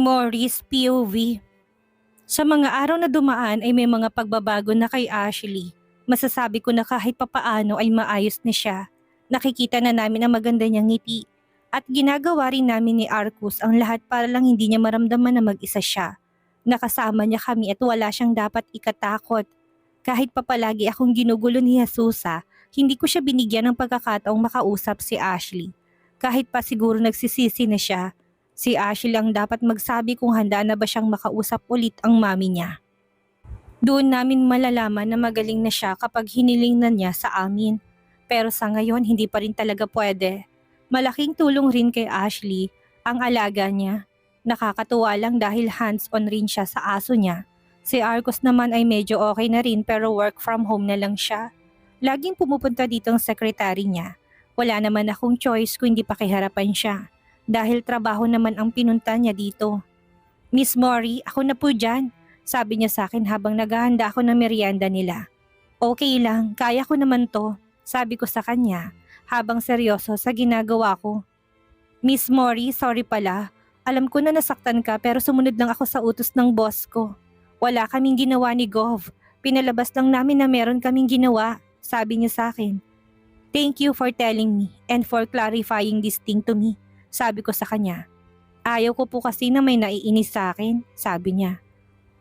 Morris POV. Sa mga araw na dumaan ay may mga pagbabago na kay Ashley. Masasabi ko na kahit papaano ay maayos na siya. Nakikita na namin ang maganda niyang ngiti. At ginagawa rin namin ni Arcus ang lahat para lang hindi niya maramdaman na mag-isa siya. Nakasama niya kami at wala siyang dapat ikatakot. Kahit pa palagi akong ginugulo ni Jesusa, hindi ko siya binigyan ng pagkakataong makausap si Ashley. Kahit pa siguro nagsisisi na siya, si Ashley ang dapat magsabi kung handa na ba siyang makausap ulit ang mami niya. Doon namin malalaman na magaling na siya kapag hiniling na niya sa amin. Pero sa ngayon hindi pa rin talaga pwede. Malaking tulong rin kay Ashley ang alaga niya. Nakakatuwa lang dahil hands-on rin siya sa aso niya. Si Arcos naman ay medyo okay na rin pero work from home na lang siya. Laging pumupunta dito ang sekretary niya. Wala naman akong choice kung hindi pakiharapan siya. Dahil trabaho naman ang pinunta niya dito. Miss Mori, ako na po dyan. Sabi niya sa akin habang naghahanda ako ng merienda nila. Okay lang, kaya ko naman to. Sabi ko sa kanya habang seryoso sa ginagawa ko. Miss Mori, sorry pala. Alam ko na nasaktan ka pero sumunod lang ako sa utos ng boss ko. Wala kaming ginawa ni Gov. Pinalabas lang namin na meron kaming ginawa. Sabi niya sa akin. Thank you for telling me and for clarifying this thing to me. Sabi ko sa kanya. Ayaw ko po kasi na may naiinis sa akin, sabi niya.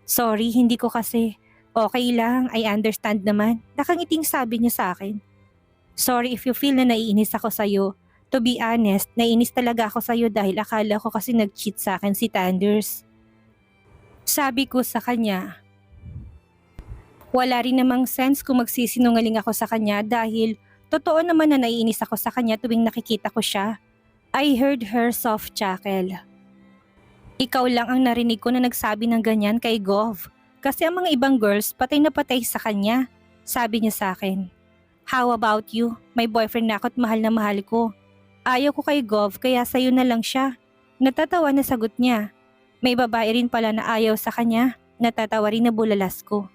Sorry, hindi ko kasi. Okay lang, I understand naman. Nakangiting sabi niya sa akin. Sorry if you feel na naiinis ako sa'yo. To be honest, naiinis talaga ako sa'yo dahil akala ko kasi nag-cheat sa akin si Tanders. Sabi ko sa kanya. Wala rin namang sense kung magsisinungaling ako sa kanya dahil totoo naman na naiinis ako sa kanya tuwing nakikita ko siya. I heard her soft chuckle. Ikaw lang ang narinig ko na nagsabi ng ganyan kay Gov. Kasi ang mga ibang girls patay na patay sa kanya. Sabi niya sa akin. How about you? May boyfriend na ako at mahal na mahal ko. Ayaw ko kay Gov kaya sa'yo na lang siya. Natatawa na sagot niya. May babae rin pala na ayaw sa kanya. Natatawa rin na bulalas ko.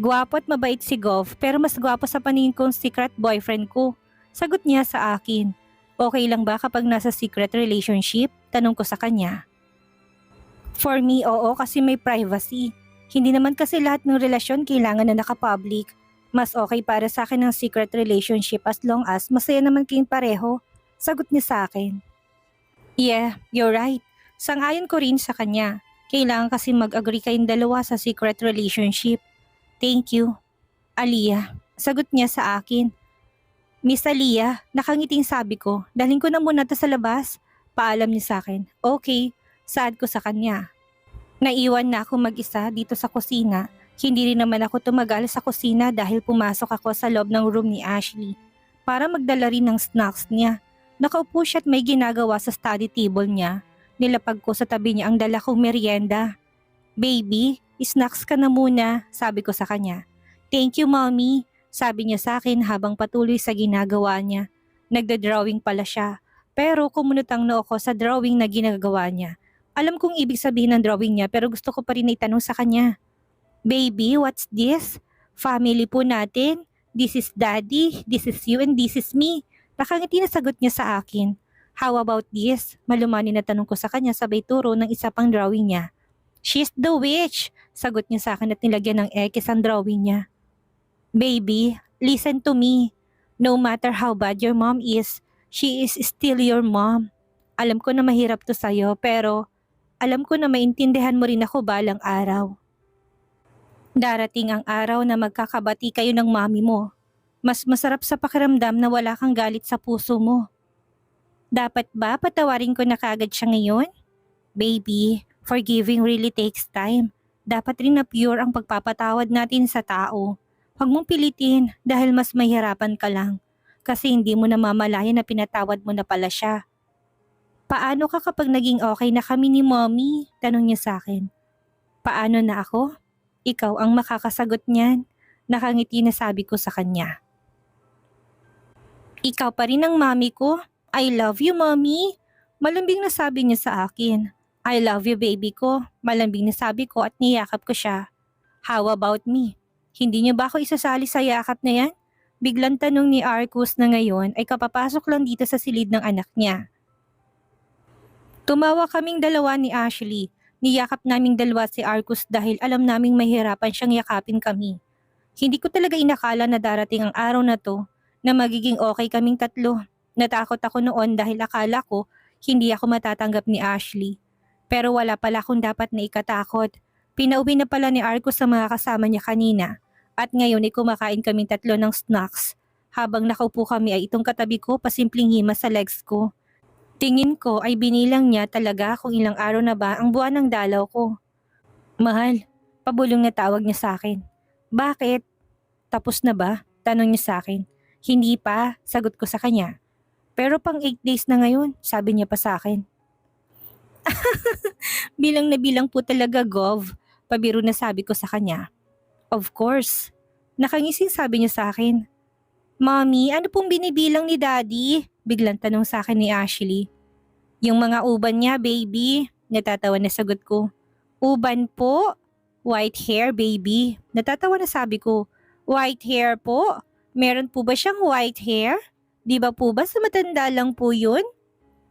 Gwapo at mabait si Gov pero mas gwapo sa paningin kong secret boyfriend ko. Sagot niya sa akin. Okay lang ba kapag nasa secret relationship? Tanong ko sa kanya. For me, oo kasi may privacy. Hindi naman kasi lahat ng relasyon kailangan na nakapublic. Mas okay para sa akin ang secret relationship as long as masaya naman kayong pareho. Sagot niya sa akin. Yeah, you're right. Sang-ayon ko rin sa kanya. Kailangan kasi mag-agree kayong dalawa sa secret relationship. Thank you. Aliyah, sagot niya sa akin. Miss Aliyah, nakangiting sabi ko, dalhin ko na muna to sa labas. Paalam niya sa akin. Okay, saad ko sa kanya. Naiwan na ako mag-isa dito sa kusina. Hindi rin naman ako tumagal sa kusina dahil pumasok ako sa loob ng room ni Ashley para magdala rin ng snacks niya. Nakaupo siya at may ginagawa sa study table niya. Nilapag ko sa tabi niya ang dala kong merienda. Baby, snacks ka na muna, sabi ko sa kanya. Thank you, mommy, sabi niya sa akin habang patuloy sa ginagawa niya. Nagda-drawing pala siya, pero kumunutang noo ko sa drawing na ginagawa niya. Alam kong ibig sabihin ng drawing niya pero gusto ko pa rin na itanong sa kanya. Baby, what's this? Family po natin. This is daddy, this is you, and this is me. Nakangiti na sagot niya sa akin. How about this? Malumani na tanong ko sa kanya sabay turo ng isa pang drawing niya. She's the witch, sagot niya sa akin at nilagyan ng X ang drawing niya. Baby, listen to me. No matter how bad your mom is, she is still your mom. Alam ko na mahirap to sa'yo pero alam ko na maintindihan mo rin ako balang araw. Darating ang araw na magkakabati kayo ng mami mo. Mas masarap sa pakiramdam na wala kang galit sa puso mo. Dapat ba patawarin ko na kagad siya ngayon? Baby, forgiving really takes time. Dapat rin na pure ang pagpapatawad natin sa tao. Huwag mong pilitin dahil mas mahirapan ka lang. Kasi hindi mo namamalayan na pinatawad mo na pala siya. Paano ka kapag naging okay na kami ni mommy? Tanong niya sa akin. Paano na ako? Ikaw ang makakasagot niyan. Nakangiti na sabi ko sa kanya. Ikaw pa rin ang mami ko. I love you, mommy. Malambing na sabi niya sa akin. I love you, baby ko. Malambing na sabi ko at niyakap ko siya. How about me? Hindi niyo ba ako isasali sa yakap na yan? Biglang tanong ni Arcus na ngayon ay kapapasok lang dito sa silid ng anak niya. Tumawa kaming dalawa ni Ashley. Niyakap naming dalawa si Arcus dahil alam naming mahirapan siyang yakapin kami. Hindi ko talaga inakala na darating ang araw na to na magiging okay kaming tatlo. Natakot ako noon dahil akala ko hindi ako matatanggap ni Ashley. Pero wala pala akong dapat na ikatakot. Pinauwi na pala ni Arcus sa mga kasama niya kanina. At ngayon ay kumakain kaming tatlo ng snacks. Habang nakaupo kami ay itong katabi ko pasimpleng himas sa legs ko. Tingin ko ay binilang niya talaga kung ilang araw na ba ang buwan ng dalaw ko. Mahal, pabulong na tawag niya sa akin. Bakit? Tapos na ba? Tanong niya sa akin. Hindi pa, sagot ko sa kanya. Pero pang 8 days na ngayon, sabi niya pa sa akin. Bilang na bilang po talaga, Gov. Pabiro na sabi ko sa kanya. Of course. Nakangising sabi niya sa akin. Mommy, ano pong binibilang ni Daddy? Biglang tanong sa akin ni Ashley. Yung mga uban niya, baby. Natatawa na sagot ko. Uban po? White hair, baby. Natatawa na sabi ko. White hair po? Meron po ba siyang white hair? Di ba po ba sa matanda lang po yun?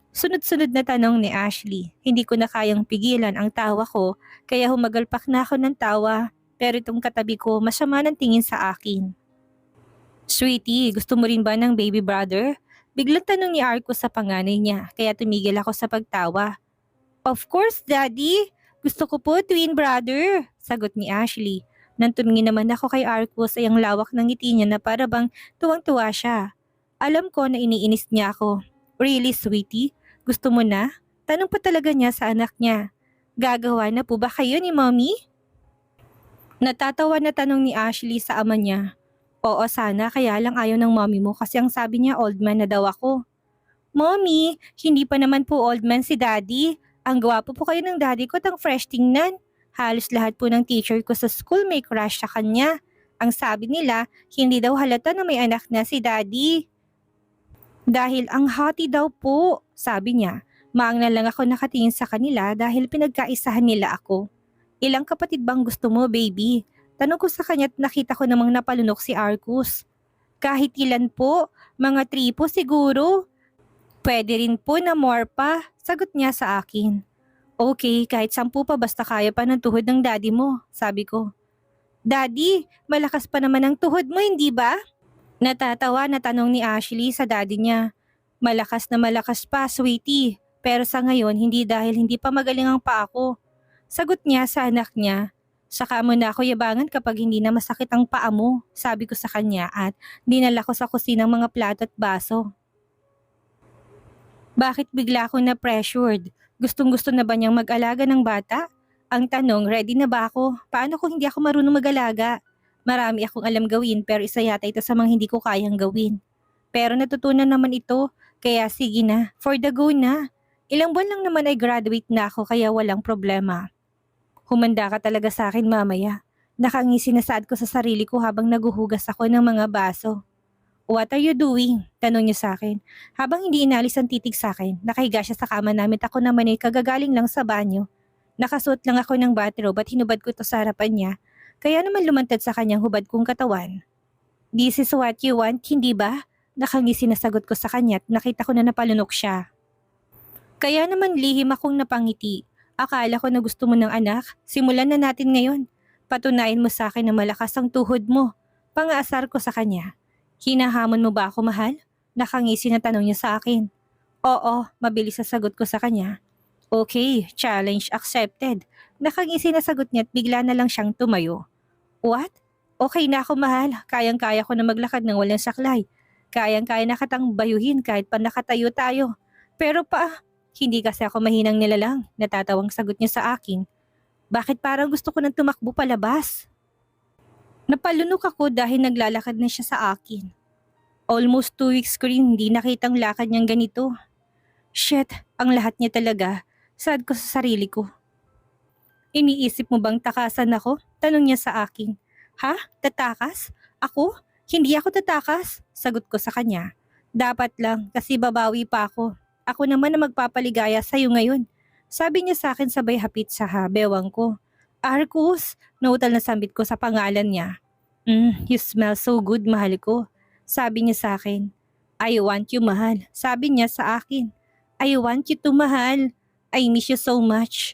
Sunod-sunod na tanong ni Ashley. Hindi ko na kayang pigilan ang tawa ko, kaya humagalpak na ako ng tawa. Pero itong katabi ko, masama ng tingin sa akin. Sweetie, gusto mo rin ba ng baby brother? Biglang tanong ni Arcus sa panganay niya, kaya tumigil ako sa pagtawa. Of course, Daddy. Gusto ko po twin brother, sagot ni Ashley. Nang tumingin naman ako kay Arcus ay ang lawak ng ngiti niya na para bang tuwang-tuwa siya. Alam ko na iniinis niya ako. Really, sweetie? Gusto mo na? Tanong pa talaga niya sa anak niya. Gagawa na po ba kayo ni Mommy? Natatawa na tanong ni Ashley sa ama niya. Oo sana, kaya lang ayaw ng mommy mo kasi ang sabi niya old man na daw ako. Mommy, hindi pa naman po old man si Daddy. Ang gwapo po kayo ng daddy ko at ang fresh tingnan. Halos lahat po ng teacher ko sa school may crush sa kanya. Ang sabi nila, hindi daw halata na may anak na si Daddy. Dahil ang hati daw po, sabi niya. Maang na lang ako nakatingin sa kanila dahil pinagkaisahan nila ako. Ilang kapatid bang gusto mo, baby? Tanong ko sa kanya at nakita ko namang napalunok si Arcus. Kahit ilan po, mga 3 po siguro. Pwede rin po na more pa, sagot niya sa akin. Okay, kahit 10 pa basta kaya pa ng tuhod ng daddy mo, sabi ko. Daddy, malakas pa naman ang tuhod mo, hindi ba? Natatawa na tanong ni Ashley sa daddy niya. Malakas na malakas pa, sweetie. Pero sa ngayon, hindi dahil hindi pa magaling ang paa ko. Sagot niya sa anak niya. Saka mo na ako yabangan kapag hindi na masakit ang paa mo, sabi ko sa kanya at dinala ko sa kusinang mga plato at baso. Bakit bigla akong na-pressured? Gustong-gusto na ba niyang mag-alaga ng bata? Ang tanong, ready na ba ako? Paano kung hindi ako marunong mag-alaga? Marami akong alam gawin pero isa yata ito sa mga hindi ko kayang gawin. Pero natutunan naman ito, kaya sige na, for the go na. Ilang buwan lang naman ay graduate na ako kaya walang problema. Humanda ka talaga sa akin mamaya. Nakangisi na saad ko sa sarili ko habang naguhugas ako ng mga baso. What are you doing? Tanong niya sa akin. Habang hindi inalis ang titig sa akin, nakahiga siya sa kama namin at ako naman ay kagagaling lang sa banyo. Nakasuot lang ako ng bathrobe at hinubad ko to sa harapan niya, kaya naman lumantad sa kanyang hubad kong katawan. This is what you want, hindi ba? Nakangisi na sagot ko sa kanya at nakita ko na napalunok siya. Kaya naman lihim akong napangiti. Akala ko na gusto mo ng anak, simulan na natin ngayon. Patunayan mo sa akin na malakas ang tuhod mo. Pangaasar ko sa kanya. Hinahamon mo ba ako, mahal? Nakangisi na tanong niya sa akin. Oo, mabilis na sagot ko sa kanya. Okay, challenge accepted. Nakangisi na sagot niya at bigla na lang siyang tumayo. What? Okay na ako, mahal. Kayang-kaya ko na maglakad ng walang saklay. Kayang-kaya na katang bayuhin kahit pa nakatayo tayo. Pero hindi kasi ako mahinang nilalang, natatawang sagot niya sa akin. Bakit parang gusto ko nang tumakbo palabas? Napalunok ako dahil naglalakad na siya sa akin. Almost 2 weeks ko rin hindi nakitang lakad niyang ganito. Shit, ang lahat niya talaga. Sad ko sa sarili ko. Iniisip mo bang takasan ako? Tanong niya sa akin. Ha? Tatakas? Ako? Hindi ako tatakas, sagot ko sa kanya. Dapat lang kasi babawi pa ako. Ako naman na magpapaligaya sa'yo ngayon. Sabi niya sa akin sabay hapit sa bewang ko. Arcus, nautal na sambit ko sa pangalan niya. You smell so good, mahal ko. Sabi niya sa akin. I want you, mahal. Sabi niya sa akin. I want you to, mahal. I miss you so much.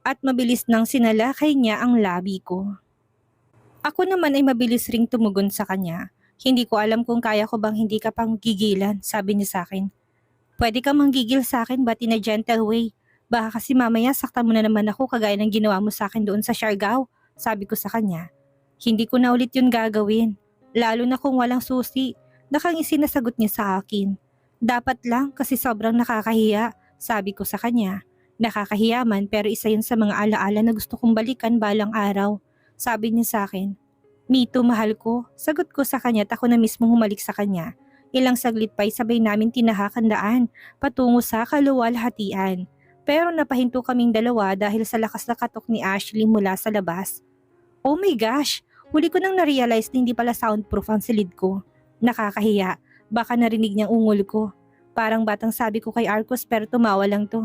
at mabilis nang sinalakay niya ang labi ko. Ako naman ay mabilis ring tumugon sa kanya. Hindi ko alam kung kaya ko bang hindi ka pang gigilan, sabi niya sa akin. Pwede ka manggigil sa akin but in a gentle way. Baka kasi mamaya saktan mo na naman ako kagaya ng ginawa mo sa akin doon sa Siargao, sabi ko sa kanya. Hindi ko na ulit yun gagawin, lalo na kung walang susi. Nakangisi na sagot niya sa akin. Dapat lang kasi sobrang nakakahiya, sabi ko sa kanya. Nakakahiya man pero isa yun sa mga alaala na gusto kong balikan balang araw. Sabi niya sa akin. Me too, mahal ko. Sagot ko sa kanya at ako na mismo humalik sa kanya. Ilang saglit pa'y sabay namin tinahakan daan patungo sa kaluwalhatian. Pero napahinto kaming dalawa dahil sa lakas na katok ni Ashley mula sa labas. Oh my gosh! Huli ko nang na-realize na hindi pala soundproof ang silid ko. Nakakahiya. Baka narinig niyang ungol ko. Parang batang sabi ko kay Arcus pero tumawa lang to.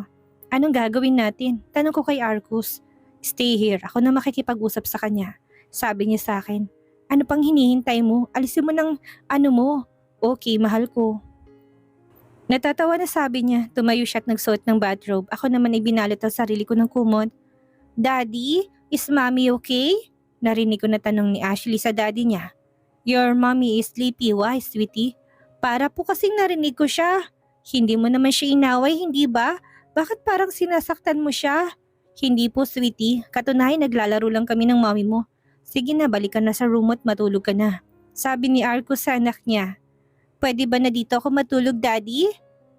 Anong gagawin natin? Tanong ko kay Arcus. Stay here. Ako na makikipag-usap sa kanya. Sabi niya sa akin. Ano pang hinihintay mo? Alisin mo ng ano mo. Okay, mahal ko. Natatawa na sabi niya. Tumayo siya at nagsuot ng bathrobe. Ako naman ay binalot ang sarili ko ng kumot. Daddy, is mommy okay? Narinig ko na tanong ni Ashley sa daddy niya. Your mommy is sleepy. Why, sweetie? Para po kasing narinig ko siya. Hindi mo naman siya inaway, hindi ba? Bakit parang sinasaktan mo siya? Hindi po, sweetie. Katunayan naglalaro lang kami ng mommy mo. Sige na, balikan na sa room at matulog ka na. Sabi ni Arcus sa anak niya. Pwede ba na dito ako matulog, daddy?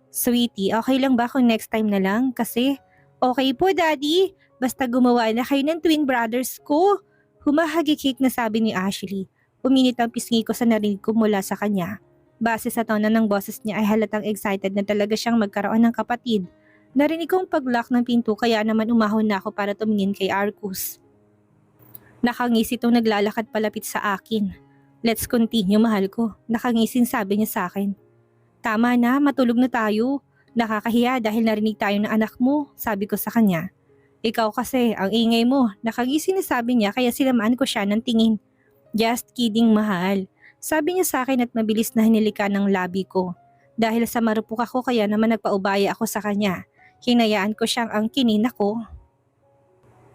Sweetie, okay lang ba kung next time na lang? Kasi, okay po, daddy. Basta gumawa na kayo ng twin brothers ko. Humahagikik na sabi ni Ashley. Uminit ang pisngi ko sa narinig ko mula sa kanya. Base sa tono ng boses niya ay halatang excited na talaga siyang magkaroon ng kapatid. Narinig kong pag-lock ng pinto kaya naman umahon na ako para tumingin kay Arcus. Nakangisi itong naglalakad palapit sa akin. Let's continue, mahal ko. Nakangising sabi niya sa akin. Tama na, matulog na tayo. Nakakahiya dahil narinig tayo ng anak mo, sabi ko sa kanya. Ikaw kasi, ang ingay mo. Nakagising na sabi niya kaya sinamaan ko siya ng tingin. Just kidding, mahal. Sabi niya sa akin at mabilis na hinilika ng labi ko. Dahil sa marupok ako kaya naman nagpaubaya ako sa kanya. Hinayaan ko siyang angkinin ako.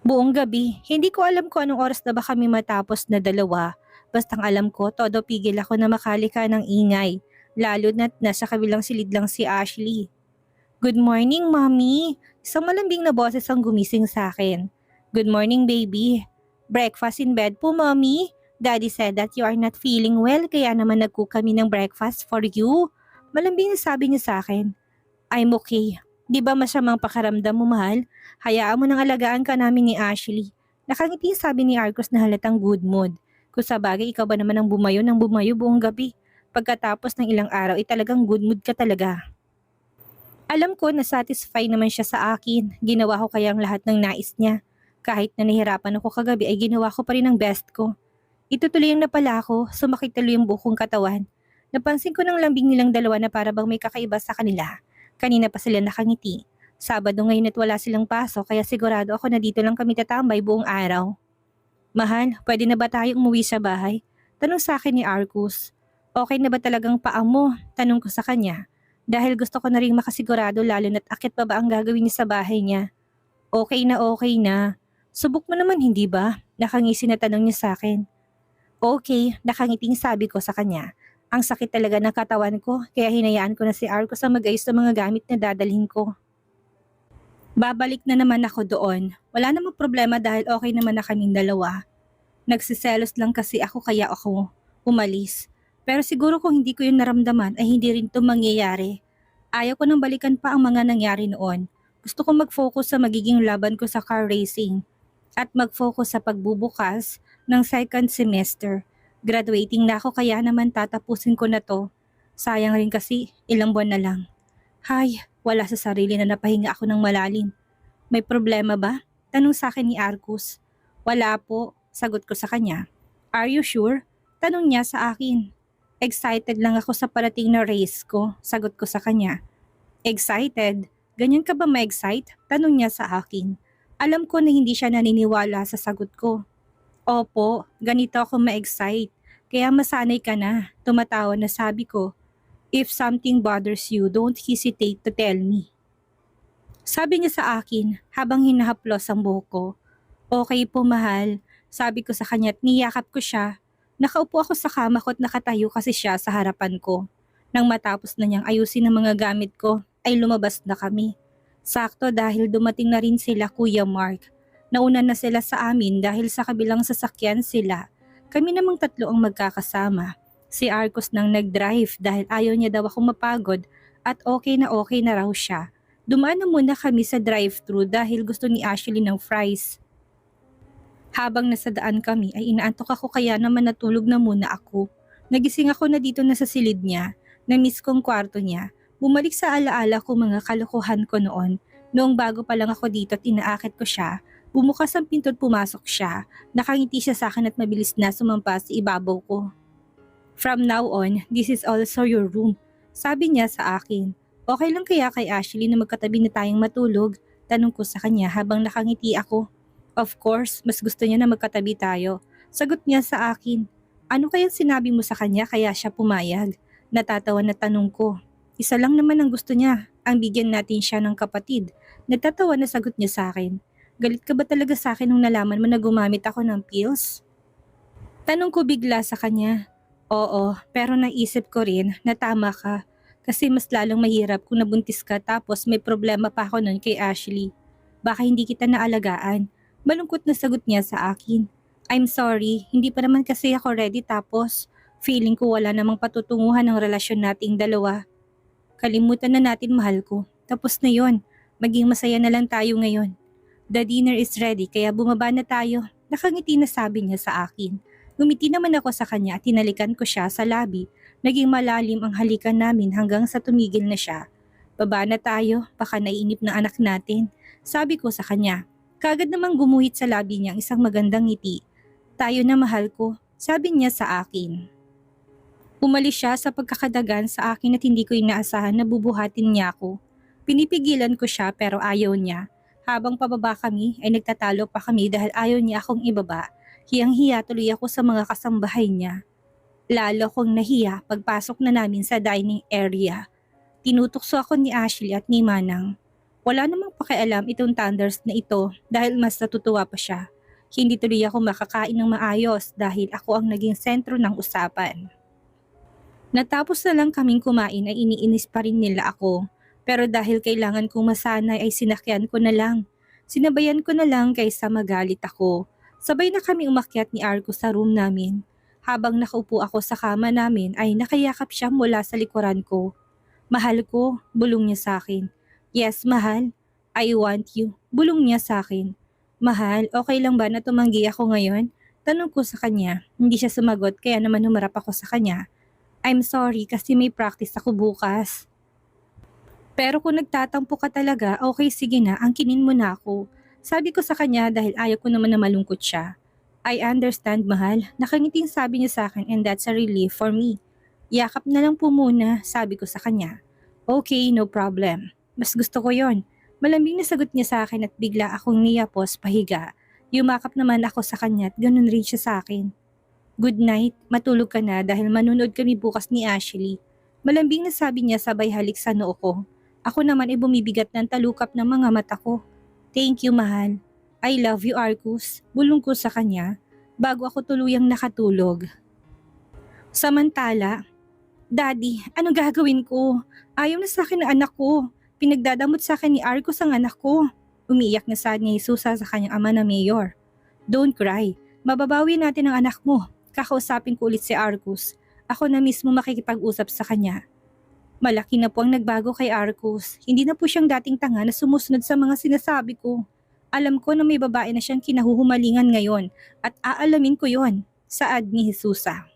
Buong gabi, hindi ko alam kung anong oras na ba kami matapos na dalawa. Bastang alam ko, todo pigil ako na makalika ng ingay. Lalo na't nasa kabilang silid lang si Ashley. Good morning, mommy. Isang malambing na boses ang gumising sa akin. Good morning, baby. Breakfast in bed po, mommy. Daddy said that you are not feeling well kaya naman nag-cook kami ng breakfast for you. Malambing na sabi niya sa akin. I'm okay. Di ba masamang pakaramdam mo, mahal? Hayaan mo nang alagaan ka namin ni Ashley. Nakangiti sabi ni Arcus na halatang good mood. Kung sa bagay ikaw ba naman ang bumayo ng bumayo buong gabi? Pagkatapos ng ilang araw ay talagang good mood ka talaga. Alam ko na satisfy naman siya sa akin. Ginawa ko kaya ang lahat ng nais niya. Kahit na nahihirapan ako kagabi ay ginawa ko pa rin ang best ko. Itutuloy ang napala ako, sumakit tuloy ang bukong katawan. Napansin ko ng lambing nilang dalawa na para bang may kakaiba sa kanila. Kanina pa sila nakangiti. Sabado ngayon at wala silang pasok kaya sigurado ako na dito lang kami tatambay buong araw. Mahal, pwede na ba tayo umuwi sa bahay? Tanong sa akin ni Arcus. Okay na ba talagang paa mo? Tanong ko sa kanya. Dahil gusto ko na rin makasigurado lalo na't akit pa ba ang gagawin niya sa bahay niya. Okay na okay na. Subok mo naman hindi ba? Nakangisi na tanong niya sa akin. Okay, nakangiting sabi ko sa kanya. Ang sakit talaga ng katawan ko kaya hinayaan ko na si Arcus ang mag-ayos ng mga gamit na dadalhin ko. Babalik na naman ako doon. Wala namang problema dahil okay naman na kaming dalawa. Nagsiselos lang kasi ako kaya ako umalis. Pero siguro kung hindi ko yun naramdaman ay hindi rin ito mangyayari. Ayaw ko nang balikan pa ang mga nangyari noon. Gusto ko mag-focus sa magiging laban ko sa car racing at mag-focus sa pagbubukas ng second semester. Graduating na ako kaya naman tatapusin ko na to. Sayang rin kasi ilang buwan na lang. Hay, wala sa sarili na napahinga ako ng malalim. May problema ba? Tanong sa akin ni Arcus. Wala po, sagot ko sa kanya. Are you sure? Tanong niya sa akin. Excited lang ako sa parating na race ko, sagot ko sa kanya. Excited? Ganyan ka ba ma-excite? Tanong niya sa akin. Alam ko na hindi siya naniniwala sa sagot ko. Opo, ganito ako ma-excite. Kaya masanay ka na. Tumatawa na sabi ko. If something bothers you, don't hesitate to tell me. Sabi niya sa akin habang hinahaplos ang buhok ko. Okay po mahal, sabi ko sa kanya at niyakap ko siya. Nakaupo ako sa kama ko at nakatayo kasi siya sa harapan ko. Nang matapos na niyang ayusin ang mga gamit ko, ay lumabas na kami. Sakto dahil dumating na rin sila Kuya Mark. Nauna na sila sa amin dahil sa kabilang sasakyan sila. Kami namang tatlo ang magkakasama. Si Arcos nang nag-drive dahil ayaw niya daw akong mapagod at okay na raw siya. Dumaan na muna kami sa drive-thru dahil gusto ni Ashley ng fries. Habang nasa daan kami ay inaantok ako kaya naman natulog na muna ako. Nagising ako na dito na sa silid niya, na-miss kong kwarto niya. Bumalik sa alaala ko mga kalokohan ko noon. Noong bago pa lang ako dito at inaakit ko siya, bumukas ang pinto at pumasok siya. Nakangiti siya sa akin at mabilis na sumampas sa ibabaw ko. From now on, this is also your room, sabi niya sa akin. Okay lang kaya kay Ashley na magkatabi na tayong matulog? Tanong ko sa kanya habang nakangiti ako. Of course, mas gusto niya na magkatabi tayo. Sagot niya sa akin. Ano kaya sinabi mo sa kanya kaya siya pumayag? Natatawa na tanong ko. Isa lang naman ang gusto niya, ang bigyan natin siya ng kapatid. Nagtatawa na sagot niya sa akin. Galit ka ba talaga sa akin nung nalaman mo na gumamit ako ng pills? Tanong ko bigla sa kanya. Oo, pero naisip ko rin na tama ka. Kasi mas lalong mahirap kung nabuntis ka tapos may problema pa ako nun kay Ashley. Baka hindi kita naalagaan. Malungkot na sagot niya sa akin. I'm sorry, hindi pa naman kasi ako ready tapos feeling ko wala namang patutunguhan ng relasyon nating dalawa. Kalimutan na natin mahal ko. Tapos na yon. Maging masaya na lang tayo ngayon. The dinner is ready kaya bumaba na tayo. Nakangiti na sabi niya sa akin. Ngumiti naman ako sa kanya at tinalikan ko siya sa labi. Naging malalim ang halikan namin hanggang sa tumigil na siya. Baba na tayo, baka naiinip na anak natin. Sabi ko sa kanya. Kagad namang gumuhit sa labi niya ang isang magandang ngiti. Tayo na mahal ko, sabi niya sa akin. Umalis siya sa pagkakadagan sa akin at hindi ko inaasahan na bubuhatin niya ako. Pinipigilan ko siya pero ayaw niya. Habang pababa kami ay nagtatalo pa kami dahil ayaw niya akong ibaba. Hiyang-hiya tuloy ako sa mga kasambahay niya. Lalo kong nahiya pagpasok na namin sa dining area. Tinutukso ako ni Ashley at ni Manang. Wala namang pakialam itong thunders na ito dahil mas natutuwa pa siya. Hindi tuloy ako makakain ng maayos dahil ako ang naging sentro ng usapan. Natapos na lang kaming kumain ay iniinis pa rin nila ako. Pero dahil kailangan kong masanay ay sinakyan ko na lang. Sinabayan ko na lang kaysa magalit ako. Sabay na kami umakyat ni Arco sa room namin. Habang nakaupo ako sa kama namin ay nakayakap siya mula sa likuran ko. Mahal ko, bulong niya sa akin. Yes, mahal. I want you. Bulong niya sa akin. Mahal, okay lang ba na tumanggi ako ngayon? Tanong ko sa kanya. Hindi siya sumagot kaya naman humarap ako sa kanya. I'm sorry kasi may practice ako bukas. Pero kung nagtatampo ka talaga, okay sige na, angkinin mo na ako. Sabi ko sa kanya dahil ayaw ko naman na malungkot siya. I understand, mahal. Nakangiting sabi niya sa akin and that's a relief for me. Yakap na lang po muna, sabi ko sa kanya. Okay, no problem. Mas gusto ko yon. Malambing na sagot niya sa akin at bigla akong niyapos pahiga. Yumakap naman ako sa kanya at ganun rin siya sa akin. Good night, matulog ka na dahil manunood kami bukas ni Ashley. Malambing na sabi niya sabay halik sa noo ko. Ako naman ay bumibigat ng talukap ng mga mata ko. Thank you, mahal. I love you, Arcus. Bulong ko sa kanya bago ako tuluyang nakatulog. Samantala, Daddy, ano gagawin ko? Ayaw na sa akin ng anak ko. Pinagdadamot sa akin ni Arcos ang anak ko. Umiiyak na sad ni Jesusa sa kanyang ama na mayor. Don't cry. Mababawi natin ang anak mo. Kakausapin ko ulit si Arcos. Ako na mismo makikipag-usap sa kanya. Malaki na po ang nagbago kay Arcos. Hindi na po siyang dating tanga na sumusunod sa mga sinasabi ko. Alam ko na may babae na siyang kinahuhumalingan ngayon at aalamin ko yon, saad ni Jesusa.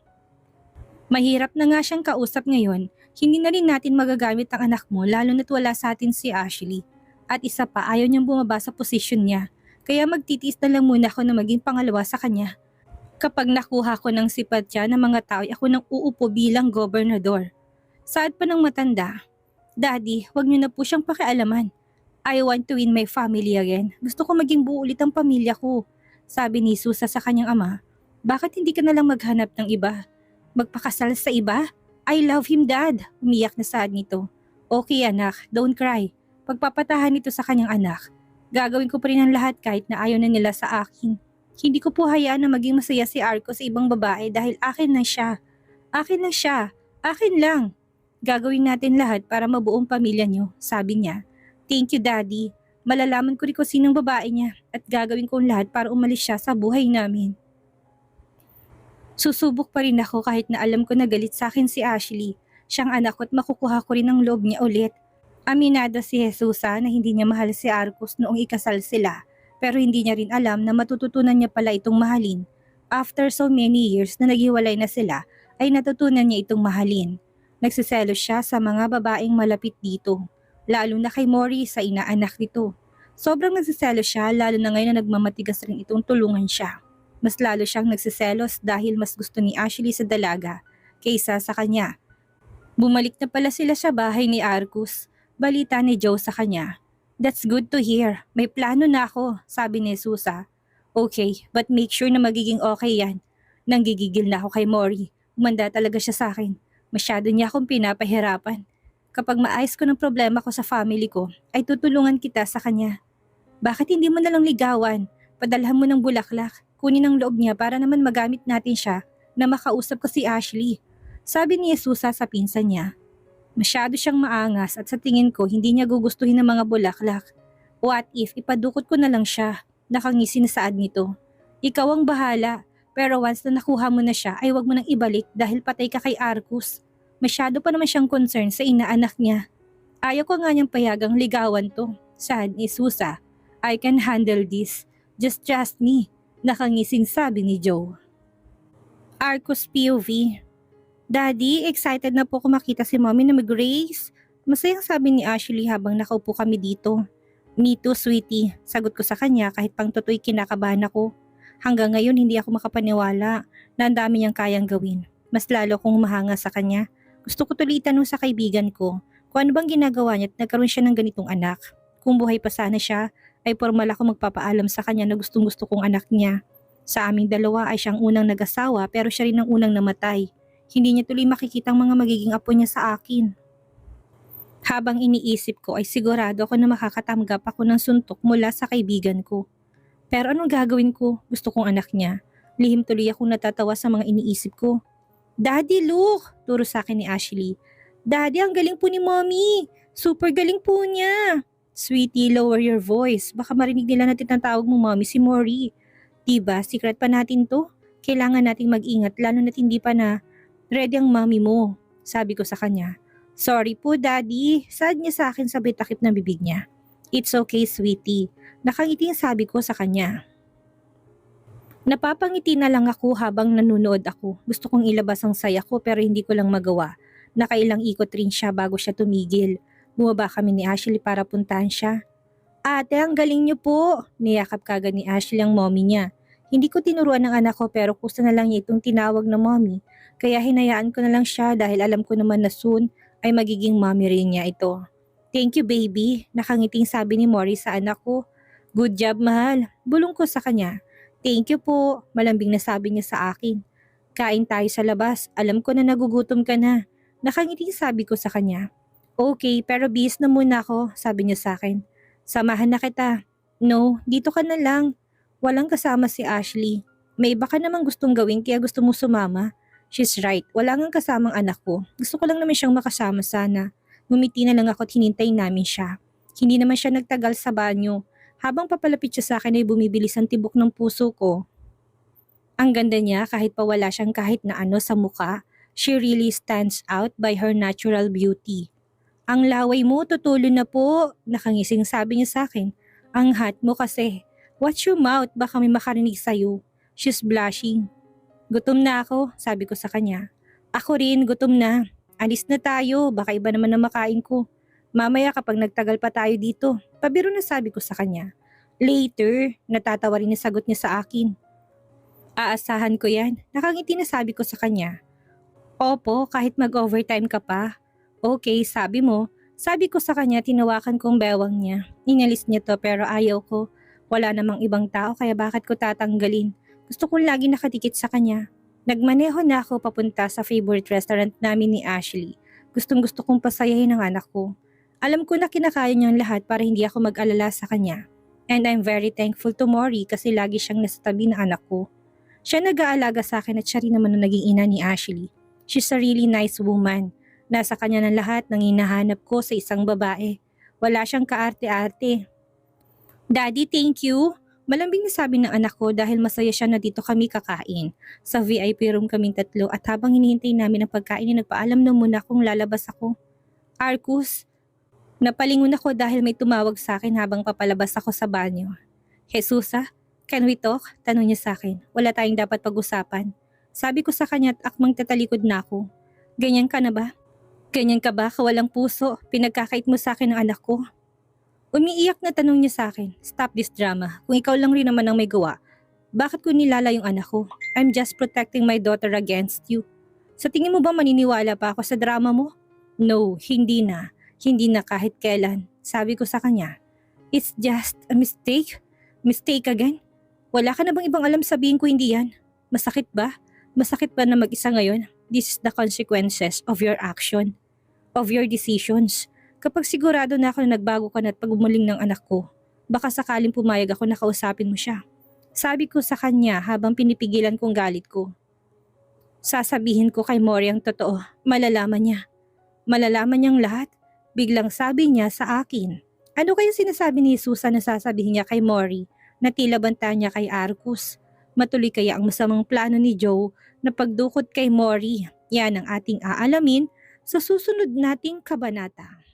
Mahirap na nga siyang kausap ngayon, hindi na rin natin magagamit ang anak mo lalo na't wala sa atin si Ashley. At isa pa ayaw niyang bumaba sa posisyon niya, kaya magtitiis na lang muna ako na maging pangalawa sa kanya. Kapag nakuha ko ng sipat siya ng mga tao, ako nang uupo bilang gobernador. Saad pa ng matanda, Daddy, wag niyo na po siyang pakialaman. I want to win my family again. Gusto ko maging buo ulit ang pamilya ko. Sabi ni Susa sa kanyang ama, bakit hindi ka na lang maghanap ng iba? Magpakasal sa iba? I love him, Dad. Umiyak na saad nito. Okay anak, don't cry. pagpapatahan nito sa kanyang anak. Gagawin ko pa rin ang lahat kahit na ayaw na nila sa akin. Hindi ko po hayaan na maging masaya si Arcos sa ibang babae dahil akin na siya. Akin na siya. Akin lang. Gagawin natin lahat para mabuong pamilya niyo, sabi niya. Thank you, Daddy. Malalaman ko rin kung sinong babae niya at gagawin ko ang lahat para umalis siya sa buhay namin. Susubok pa rin ako kahit na alam ko na galit sa akin si Ashley. Siyang anak ko at makukuha ko rin ang loob niya ulit. Aminado si Jesusa na hindi niya mahal si Arcos noong ikasal sila, pero hindi niya rin alam na matututunan niya pala itong mahalin. After so many years na naghiwalay na sila, ay natutunan niya itong mahalin. Nagsiselos siya sa mga babaeng malapit dito, lalo na kay Mori sa inaanak nito. Sobrang nagsiselos siya lalo na ngayon na nagmamatigas rin itong tulungan siya. Mas lalo siyang nagsiselos dahil mas gusto ni Ashley sa dalaga kaysa sa kanya. Bumalik na pala sila sa bahay ni Arcos. Balita ni Joe sa kanya. That's good to hear. May plano na ako, sabi ni Susa. Okay, but make sure na magiging okay yan. Nanggigigil na ako kay Mori. Umanda talaga siya sa akin. Masyado niya akong pinapahirapan. Kapag maayos ko ng problema ko sa family ko, ay tutulungan kita sa kanya. Bakit hindi mo nalang ligawan? Padalhan mo ng bulaklak. Kunin ang loob niya para naman magamit natin siya na makausap ko si Ashley. Sabi ni Jesusa sa pinsan niya. Masyado siyang maangas at sa tingin ko hindi niya gugustuhin ng mga bulaklak. What if ipadukot ko na lang siya? Nakangisi na saad nito. Ikaw ang bahala, pero once na nakuha mo na siya ay wag mo nang ibalik dahil patay ka kay Arcos. Masyado pa naman siyang concern sa inaanak niya. Ayaw ko nga niyang payagang ligawan to. Saad ni Jesusa. I can handle this. Just trust me. Nakangising sabi ni Joe. Arcos POV. Daddy, excited na po ako makita si Mommy na mag-race. Masayang sabi ni Ashley habang nakaupo kami dito. Me too, sweetie. Sagot ko sa kanya kahit pang totoo'y kinakabahan ako. Hanggang ngayon hindi ako makapaniwala na ang dami niyang kayang gawin. Mas lalo akong mahanga sa kanya. Gusto ko tuloy itanong sa kaibigan ko kung ano bang ginagawa niya at nagkaroon siya ng ganitong anak. Kung buhay pa sana siya, ay formal ako magpapaalam sa kanya na gustong-gusto kong anak niya. Sa aming dalawa ay siyang unang nag-asawa pero siya rin ang unang namatay. Hindi niya tuloy makikita ang mga magiging apo niya sa akin. Habang iniisip ko ay sigurado ako na makakatanggap ako ng suntok mula sa kaibigan ko. Pero anong gagawin ko? Gusto kong anak niya. Lihim tuloy akong natatawa sa mga iniisip ko. Daddy, look! Turo sa akin ni Ashley. Daddy, ang galing po ni Mommy! Super galing po niya! Sweetie, lower your voice. Baka marinig nila na tinatawag mo Mommy si Mori. Diba, secret pa natin to? Kailangan nating mag-ingat lalo na't hindi pa na ready ang Mommy mo. Sabi ko sa kanya. Sorry po, Daddy. Sad niya sa akin sabay takip ng bibig niya. It's okay, sweetie. Nakangiti ang sabi ko sa kanya. Napapangiti na lang ako habang nanonood ako. Gusto kong ilabas ang saya ko pero hindi ko lang magawa. Nakailang ikot rin siya bago siya tumigil. Bumaba kami ni Ashley para puntahan siya. Ate, ang galing niyo po. Niyakap kagad ni Ashley ang mommy niya. Hindi ko tinuruan ng anak ko pero kusa na lang niya itong tinawag na mommy. Kaya hinayaan ko na lang siya dahil alam ko naman na soon ay magiging mommy rin niya ito. Thank you, baby. Nakangiting sabi ni Mori sa anak ko. Good job, mahal. Bulong ko sa kanya. Thank you po. Malambing na sabi niya sa akin. Kain tayo sa labas. Alam ko na nagugutom ka na. Nakangiting sabi ko sa kanya. Okay, pero bis na muna ako, sabi niya sa akin. Samahan na kita. No, dito ka na lang. Walang kasama si Ashley. May iba ka namang gustong gawin kaya gusto mo sumama. She's right, wala ngang kasamang anak ko. Gusto ko lang naman siyang makasama sana. Ngumiti na lang ako at hinintay namin siya. Hindi naman siya nagtagal sa banyo. Habang papalapit siya sa akin ay bumibilis ang tibok ng puso ko. Ang ganda niya kahit pa wala siyang kahit na ano sa muka. She really stands out by her natural beauty. Ang laway mo, tutulo na po. Nakangising sabi niya sa akin. Ang hot mo kasi. Watch your mouth, baka may makarinig sa'yo. She's blushing. Gutom na ako, sabi ko sa kanya. Ako rin, gutom na. Alis na tayo, baka iba naman ang makain ko. Mamaya kapag nagtagal pa tayo dito. Pabiro na sabi ko sa kanya. Later, natatawa rin na sagot niya sa akin. Aasahan ko yan. Nakangiti na sabi ko sa kanya. Opo, kahit mag-overtime ka pa. Okay, sabi mo. Sabi ko sa kanya, tinawakan kong bewang niya. Inalis niya to pero ayaw ko. Wala namang ibang tao kaya bakit ko tatanggalin. Gusto kong lagi nakatikit sa kanya. Nagmaneho na ako papunta sa favorite restaurant namin ni Ashley. Gustong gusto kong pasayahin ang anak ko. Alam ko na kinakaya niyang lahat para hindi ako mag-alala sa kanya. And I'm very thankful to Mori kasi lagi siyang nasa tabi ng anak ko. Siya nag-aalaga sa akin at siya rin naman ang naging ina ni Ashley. She's a really nice woman. Nasa kanya ng lahat ng hinahanap ko sa isang babae. Wala siyang kaarte-arte. Daddy, thank you. Malambing na sabi ng anak ko dahil masaya siya na dito kami kakain. Sa VIP room kaming tatlo at habang hinihintay namin ang pagkain ay nagpaalam na muna kung lalabas ako. Arcus, napalingon ako dahil may tumawag sa akin habang papalabas ako sa banyo. Jesusa, can we talk? Tanong niya sa akin. Wala tayong dapat pag-usapan. Sabi ko sa kanya at akmang tatalikod na ako. Ganyan ka na ba? Ganyan ka ba? Kawalang puso. Pinagkakait mo sa akin ang anak ko. Umiiyak na tanong niya sa akin. Stop this drama. Kung ikaw lang rin naman ang may gawa, bakit ko nilala yung anak ko? I'm just protecting my daughter against you. Sa tingin mo ba maniniwala pa ako sa drama mo? No, hindi na. Hindi na kahit kailan. Sabi ko sa kanya. It's just a mistake. Mistake again? Wala ka na bang ibang alam sabihin ko hindi yan? Masakit ba? Masakit ba na mag-isa ngayon? This is the consequences of your action. Of your decisions. Kapag sigurado na ako na nagbago ka na at pag-umuling ng anak ko, baka sakaling pumayag ako na kausapin mo siya. Sabi ko sa kanya habang pinipigilan kong galit ko. Sasabihin ko kay Mori ang totoo, malalaman niya. Malalaman niyang lahat, biglang sabi niya sa akin. Ano kaya sinasabi ni Susan na sasabihin niya kay Mori na tila banta niya kay Arcus? Matuloy kaya ang masamang plano ni Joe na pagdukot kay Mori? Yan ang ating aalamin sa susunod nating kabanata.